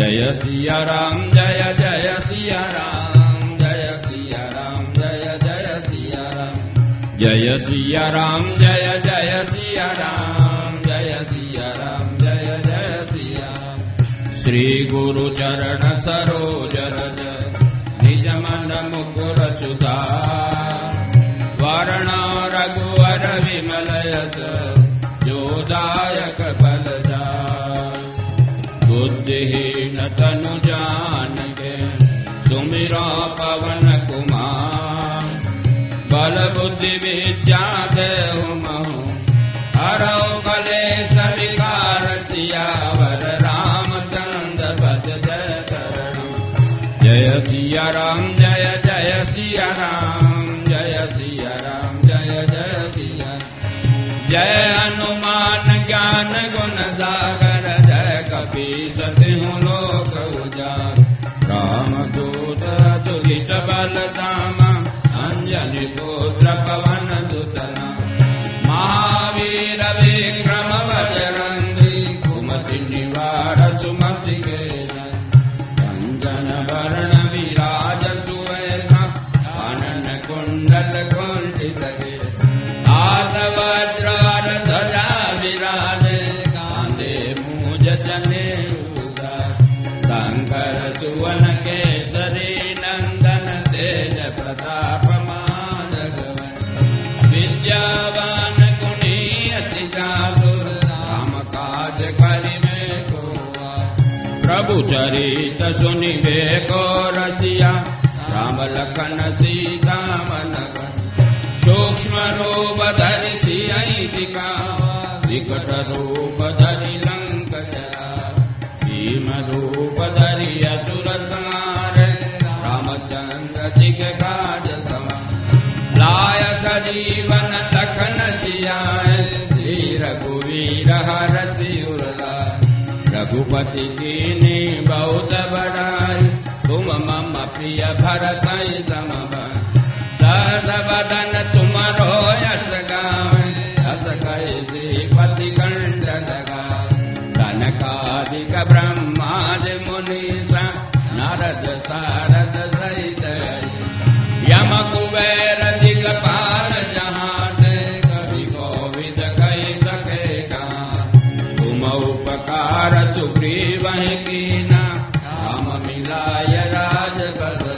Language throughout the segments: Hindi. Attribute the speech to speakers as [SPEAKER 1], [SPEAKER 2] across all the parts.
[SPEAKER 1] जय सिया राम जय जय सिया राम जय सिया राम जय जय सिया राम जय सिया राम जय जय सिया राम जय सिया राम जय जय सिया राम। श्री गुरु चरण सरोज रज निज मन मुकुर सुधार वर्ण रघुवर विमल यश जो दायक फलदार। बुद्धिहीन तनु जानिके सुमिरो पवन कुमार बल बुद्धि विद्या देहु महु हरौ कलेश विकार सियावर रामचंद्र भज जय करण। जय सिया राम जय जय सिया राम जय सिया राम जय जय सिया। जय हनुमान ज्ञान गुण सागर जय कपीस तिहु लोक उजागर। रामदूत अतुलित बल धामा अंजनी पुत्र पवन सुत नामा। महावीर विक्रम बजरंगी कुमति निवार सुमति के कंचन वरण विराज सुवेशा कानन कुंडल कुंठित हाथ वज्र ध्वजा विराजे कांधे मूज जनेऊ शंकर सुवन केसरी नंदन तेज प्रताप विद्यावान गुणी अति चातुर राम काज करिबे को। प्रभु चरित सुनिबे को रसिया राम लखन सीता मन सूक्ष्म रूप धरि सियहि दिखावा विकट रूप धरि लंक जरावा। भीम रूप धरि असुर संहारे रामचंद्र जी के काज सवारे। लाय सजीवन लखन जियाए श्री रघुवीर हरषि उर लाए। रघुपति कीन्ही बहुत बड़ाई तुम मम प्रिय भरतहि सम भाई। सहस बदन तुमरो यश गावें हस कहि श्रीपति कंठ लगावें। सनकादिक ब्रह्मादि मुनीसा नारद सारद सहित यम कुबेर दिगपाल जहां कवि कोविद कहि सके कहां। तुम उपकार सुग्रीवहि कीना राम मिलाय राजपद।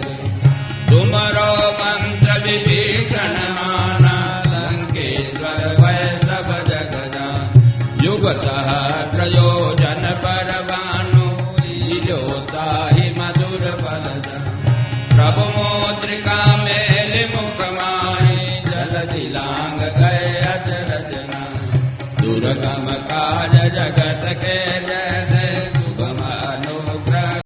[SPEAKER 1] तुमरो मंत्र विभीषण माना लंकेश्वर भय सब जग जान। युग सहस्र योजन पर भानु लील्योताहि मधुर फल जान। प्रभु मोद्रिका मेल मुख माहि जलधि लांग गए अचरज नाहि। दुर्गम काज जगत के